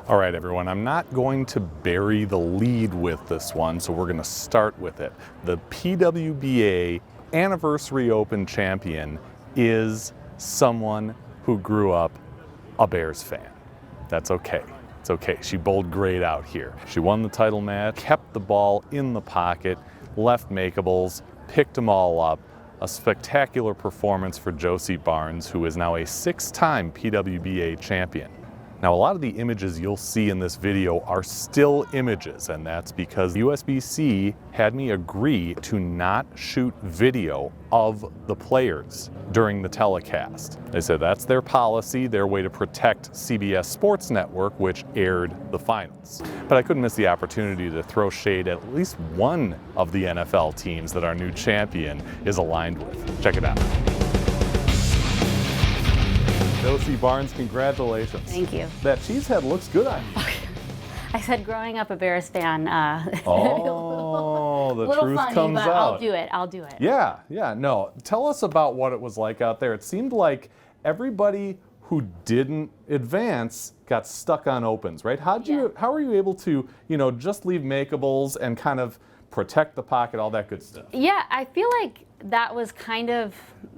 All right, everyone, I'm not going to bury the lead with this one, so we're going to start with it. The PWBA Anniversary Open champion is someone who grew up a Bears fan. That's okay. It's okay. She bowled great out here. She won the title match, kept the ball in the pocket, left makeables, picked them all up. A spectacular performance for Josie Barnes, who is now a 6-time PWBA champion. Now, a lot of the images you'll see in this video are still images, and that's because USBC had me agree to not shoot video of the players during the telecast. They said that's their policy, their way to protect CBS Sports Network, which aired the finals. But I couldn't miss the opportunity to throw shade at least one of the NFL teams that our new champion is aligned with. Check it out. Josie Barnes, congratulations. Thank you. That cheesehead looks good on you. I said growing up a Bears fan. Oh, the truth funny, comes but out. I'll do it. Yeah, no. Tell us about what it was like out there. It seemed like everybody who didn't advance got stuck on opens, right? How were you able to, just leave makeables and kind of protect the pocket, all that good stuff? Yeah, I feel like that was kind of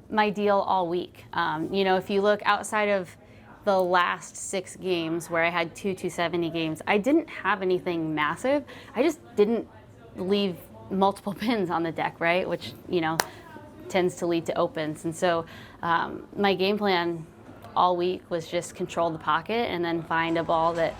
my deal all week. If you look outside of the last 6 games where I had 270 games, I didn't have anything massive. I just didn't leave multiple pins on the deck, right? Which, tends to lead to opens. And so my game plan all week was just control the pocket and then find a ball that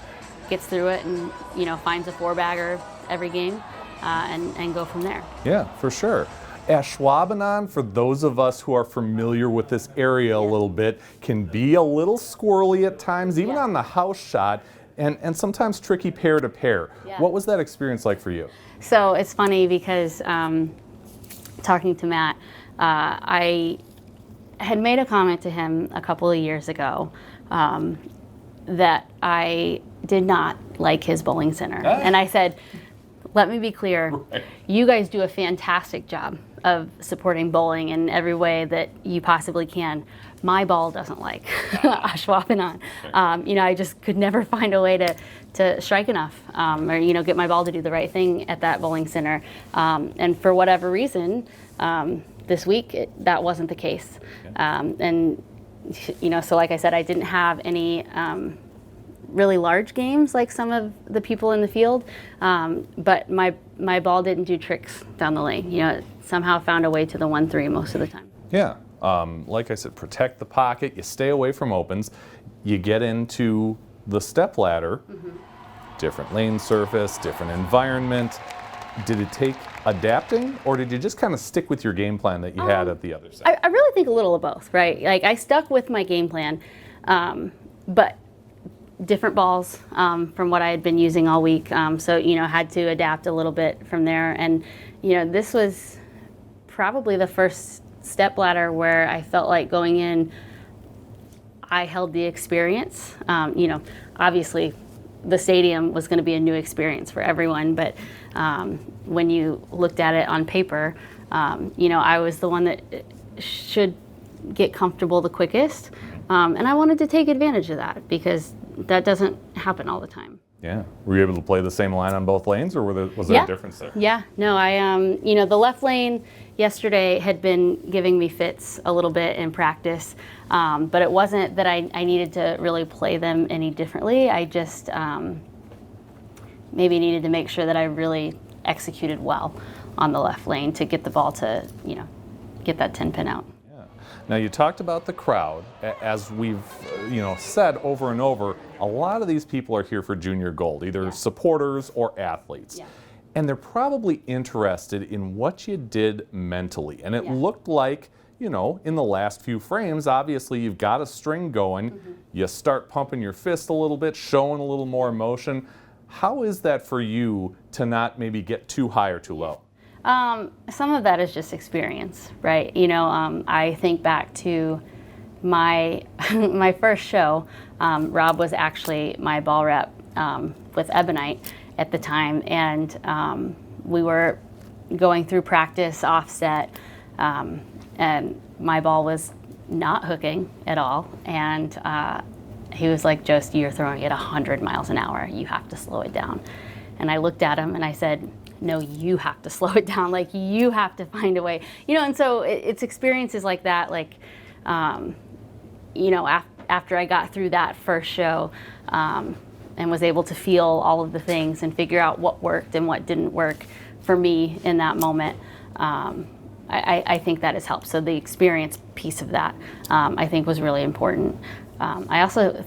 gets through it and, finds a 4-bagger every game and go from there. Yeah, for sure. Ashwaubenon, for those of us who are familiar with this area a little bit, can be a little squirrely at times, even on the house shot, and sometimes tricky pair to pair. Yeah. What was that experience like for you? So it's funny because talking to Matt, I had made a comment to him a couple of years ago that I did not like his bowling center. And I said, let me be clear, you guys do a fantastic job of supporting bowling in every way that you possibly can. My ball doesn't like Ashwaubenon. I just could never find a way to strike enough or, get my ball to do the right thing at that bowling center. And for whatever reason, this week, that wasn't the case. So like I said, I didn't have any really large games like some of the people in the field, but my ball didn't do tricks down the lane. It somehow found a way to the 1-3 most of the time. Yeah, like I said, protect the pocket, you stay away from opens, you get into the step ladder, different lane surface, different environment. Did it take adapting, or did you just kind of stick with your game plan that you had at the other side? I really think a little of both, right? Like I stuck with my game plan, but different balls from what I had been using all week. So, had to adapt a little bit from there. And, this was probably the first step ladder where I felt like going in, I held the experience. Obviously the stadium was going to be a new experience for everyone, but when you looked at it on paper, I was the one that should get comfortable the quickest. And I wanted to take advantage of that because that doesn't happen all the time. Yeah. Were you able to play the same line on both lanes, or was there a difference there? Yeah. No, the left lane yesterday had been giving me fits a little bit in practice, but it wasn't that I needed to really play them any differently. I just maybe needed to make sure that I really executed well on the left lane to get the ball to, get that 10-pin out. Now, you talked about the crowd. As we've said over and over, a lot of these people are here for junior gold, either supporters or athletes. Yeah. And they're probably interested in what you did mentally. And it looked like, in the last few frames, obviously you've got a string going. You start pumping your fist a little bit, showing a little more emotion. How is that for you to not maybe get too high or too low? Some of that is just experience, right? I think back to my my first show. Rob was actually my ball rep with Ebonite at the time, and we were going through practice offset, and my ball was not hooking at all, and He was like, Josie, you're throwing it 100 miles an hour. You have to slow it down. And I looked at him and I said, no, you have to slow it down. Like, you have to find a way. And so it's experiences like that, like, after I got through that first show and was able to feel all of the things and figure out what worked and what didn't work for me in that moment, I think that has helped. So the experience piece of that, I think, was really important. I also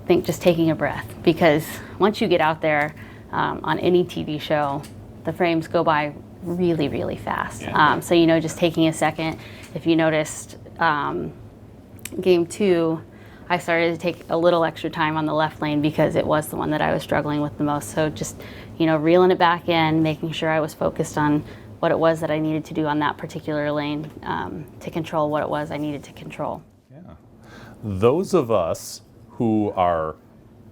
think just taking a breath, because once you get out there on any TV show, the frames go by really, really fast. Yeah. So, just taking a second. If you noticed, game 2, I started to take a little extra time on the left lane because it was the one that I was struggling with the most. So just, reeling it back in, making sure I was focused on what it was that I needed to do on that particular lane to control what it was I needed to control. Yeah. Those of us who are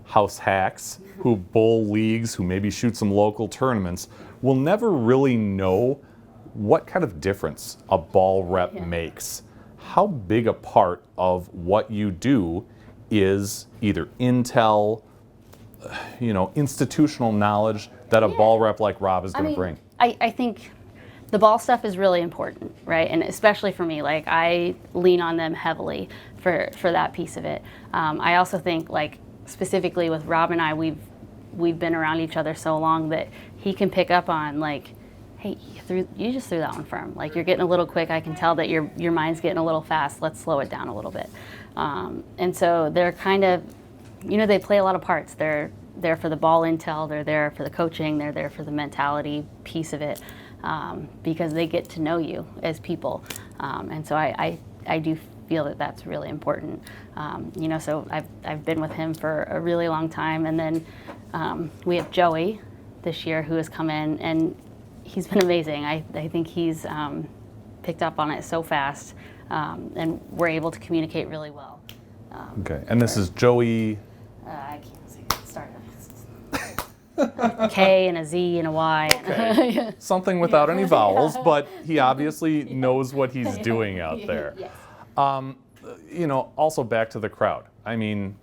house hacks, who bowl leagues, who maybe shoot some local tournaments, will never really know what kind of difference a ball rep makes. How big a part of what you do is either intel, institutional knowledge that a ball rep like Rob is going to bring? I think the ball stuff is really important, right? And especially for me, like, I lean on them heavily for that piece of it. I also think, like, specifically with Rob and I, we've been around each other so long that he can pick up on, like, hey, you just threw that one firm. Like, you're getting a little quick. I can tell that your mind's getting a little fast. Let's slow it down a little bit. And so they're kind of, they play a lot of parts. They're there for the ball intel. They're there for the coaching. They're there for the mentality piece of it, because they get to know you as people. And so I do feel that that's really important. So I've been with him for a really long time. And then we have Joey this year who has come in, and he's been amazing. I think he's picked up on it so fast, and we're able to communicate really well. Okay, and this is Joey? I can't say start. K and a Z and a Y. Okay. Something without any vowels, but he obviously knows what he's doing out there. Yes. Also back to the crowd. I mean,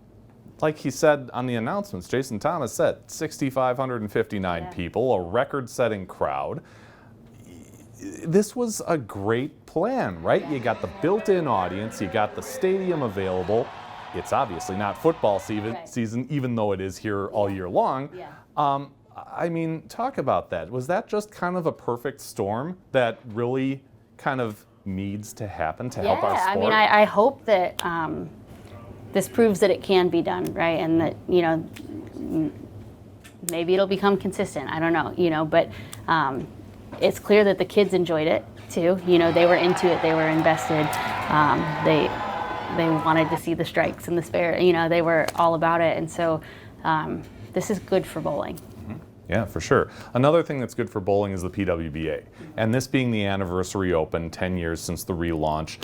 like he said on the announcements, Jason Thomas said 6,559 people, a record-setting crowd. This was a great plan, right? You got the built-in audience, you got the stadium available. It's obviously not football season, even though it is here all year long. Talk about that. Was that just kind of a perfect storm that really kind of needs to happen to help our sport? I hope that this proves that it can be done, right? And that, maybe it'll become consistent. I don't know, but it's clear that the kids enjoyed it too. They were into it. They were invested. They wanted to see the strikes and the spare. They were all about it. And so this is good for bowling. Yeah, for sure. Another thing that's good for bowling is the PWBA. And this being the Anniversary Open, 10 years since the relaunch,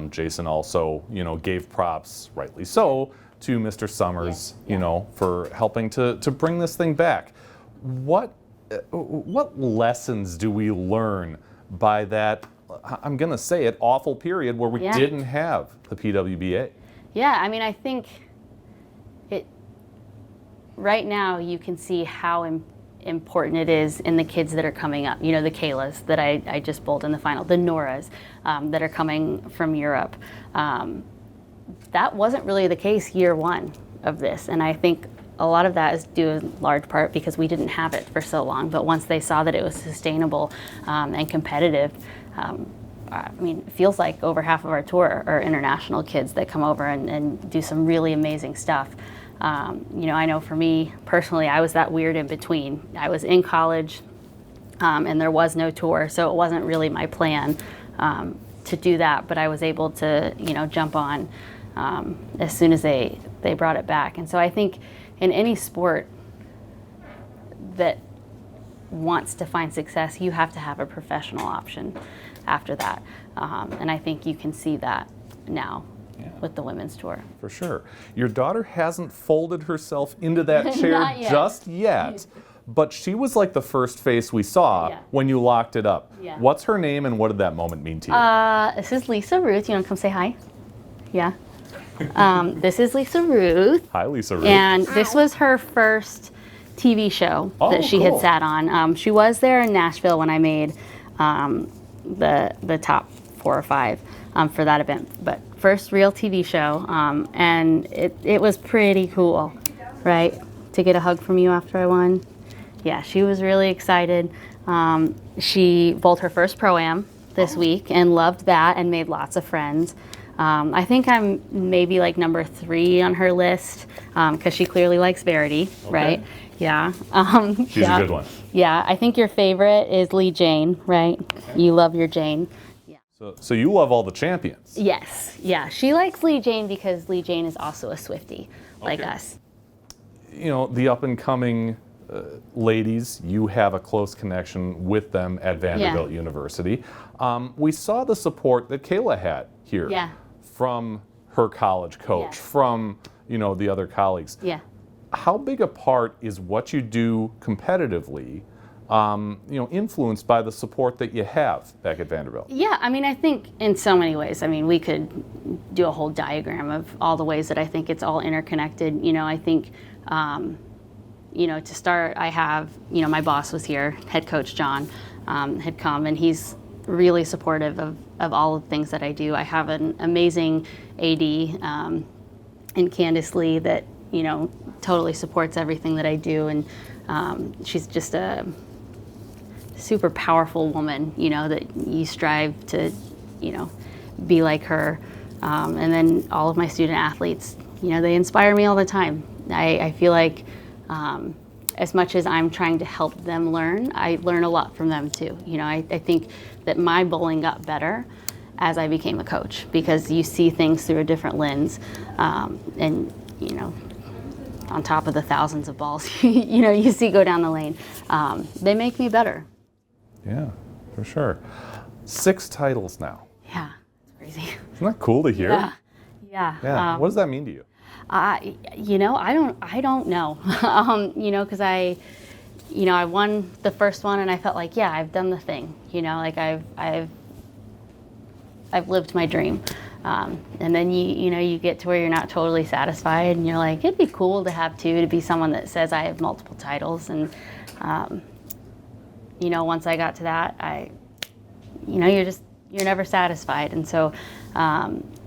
Jason also, gave props, rightly so, to Mr. Summers, for helping to bring this thing back. What lessons do we learn by that, I'm going to say it, awful period where we didn't have the PWBA? Yeah, I think right now you can see how important it is in the kids that are coming up. The Kaylas that I just bowled in the final, the Noras that are coming from Europe. That wasn't really the case year one of this, and I think a lot of that is due in large part because we didn't have it for so long. But once they saw that it was sustainable and competitive, it feels like over half of our tour are international kids that come over and do some really amazing stuff. I know for me personally, I was that weird in between. I was in college and there was no tour, so it wasn't really my plan to do that, but I was able to, jump on as soon as they brought it back. And so I think in any sport that wants to find success, you have to have a professional option after that. And I think you can see that now. With the women's tour. For sure. Your daughter hasn't folded herself into that chair just yet, but she was like the first face we saw when you locked it up. Yeah. What's her name and what did that moment mean to you? This is Lisa Ruth. You want to come say hi? Yeah. This is Lisa Ruth. Hi, Lisa Ruth. And this was her first TV show that she had sat on. She was there in Nashville when I made the top 4 or 5 for that event. But first real TV show, and it was pretty cool, right? To get a hug from you after I won. Yeah, she was really excited. She bowled her first Pro-Am this week and loved that and made lots of friends. I think I'm maybe like number 3 on her list because she clearly likes Verity, right? Yeah. She's a good one. Yeah, I think your favorite is Lee Jane, right? You love your Jane. Yeah. So you love all the champions. Yes, yeah. She likes Lee Jane because Lee Jane is also a Swiftie, like us. You know, the up-and-coming ladies, you have a close connection with them at Vanderbilt University. We saw the support that Kayla had here from her college coach, from, you know, the other colleagues. Yeah. How big a part is what you do competitively, you know, influenced by the support that you have back at Vanderbilt? Yeah, I mean, I think in so many ways. I mean, we could do a whole diagram of all the ways that I think it's all interconnected. You know, I think, you know, to start, I have, you know, my boss was here, head coach John, had come, and he's really supportive of all of the things that I do. I have an amazing AD in Candace Lee that, you know, totally supports everything that I do, and she's just a super powerful woman, you know, that you strive to, you know, be like her. And then all of my student athletes, you know, they inspire me all the time. I feel like as much as I'm trying to help them learn, I learn a lot from them too. You know, I think that my bowling got better as I became a coach because you see things through a different lens, and, you know, on top of the thousands of balls, you know, you see go down the lane. They make me better. Yeah, for sure. 6 titles now. Yeah, it's crazy. Isn't that cool to hear? Yeah. What does that mean to you? You know, I don't know. You know, because I won the first one and I felt like, yeah, I've done the thing. You know, like I've lived my dream. And then you know, you get to where you're not totally satisfied and you're like, it'd be cool to have 2, to be someone that says I have multiple titles. And, you know, once I got to that, you know, you're never satisfied. And so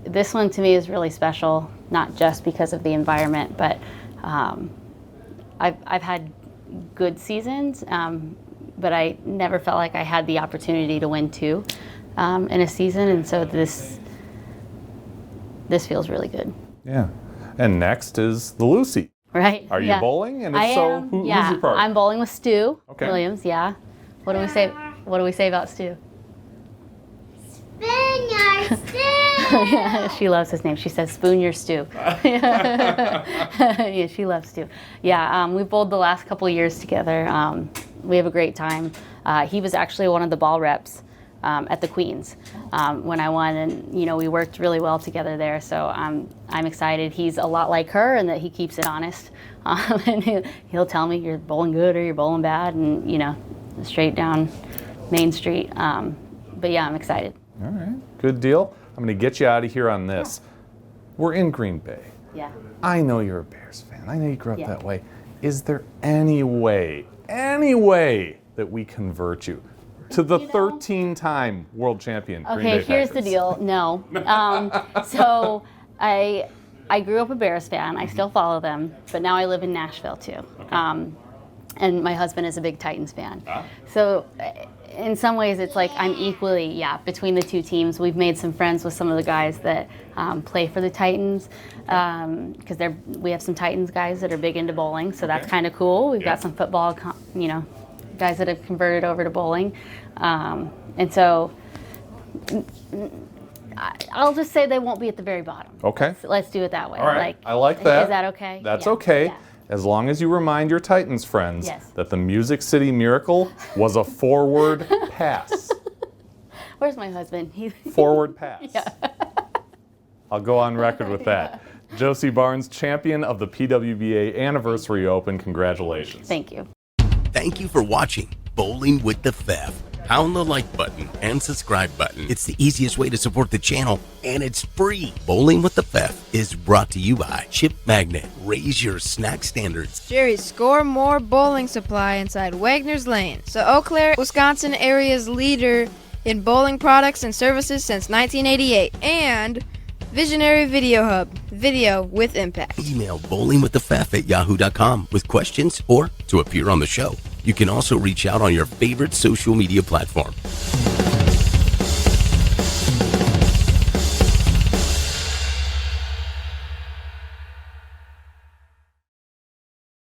this one to me is really special, not just because of the environment, but I've had good seasons, but I never felt like I had the opportunity to win 2 in a season. And so this feels really good. Yeah. And next is the Lucy. Right. Are you bowling? And if so, who's your partner? I'm bowling with Stu Williams, What do we say about Stu? Spoon your stew! Yeah, she loves his name. She says, spoon your stew. Yeah, she loves Stu. Yeah, we bowled the last couple of years together. We have a great time. He was actually one of the ball reps at the Queens when I won, and you know, we worked really well together there. So I'm excited. He's a lot like her in that he keeps it honest, and he'll tell me you're bowling good or you're bowling bad, and you know, straight down Main Street. But yeah, I'm excited. All right, good deal. I'm going to get you out of here on this. We're in Green Bay. Yeah. I know you're a Bears fan. I know you grew up that way. Is there any way that we convert you to the 13-time world champion? Okay, here's the deal. No. So I grew up a Bears fan. I still follow them, but now I live in Nashville too. Okay. And my husband is a big Titans fan. So in some ways it's like I'm equally, between the two teams. We've made some friends with some of the guys that play for the Titans because we have some Titans guys that are big into bowling, so that's kind of cool. We've got some football, guys that have converted over to bowling. And so I'll just say they won't be at the very bottom. Okay. Let's do it that way. All right. I like that. Is that okay? That's okay. Yeah. As long as you remind your Titans friends that the Music City Miracle was a forward pass. Where's my husband? Forward pass. Yeah. I'll go on record with that. Josie Barnes, champion of the PWBA Anniversary Open. Congratulations. Thank you. Thank you for watching Bowling with the Fef, pound the like button and subscribe button. It's the easiest way to support the channel, and it's free. Bowling with the Fef is brought to you by Chip Magnet. Raise your snack standards. Jerry's Score More Bowling Supply inside Wagner's Lane. So Eau Claire, Wisconsin area's leader in bowling products and services since 1988. And Visionary Video Hub, video with impact. Email bowlingwiththefef@yahoo.com with questions or to appear on the show. You can also reach out on your favorite social media platform.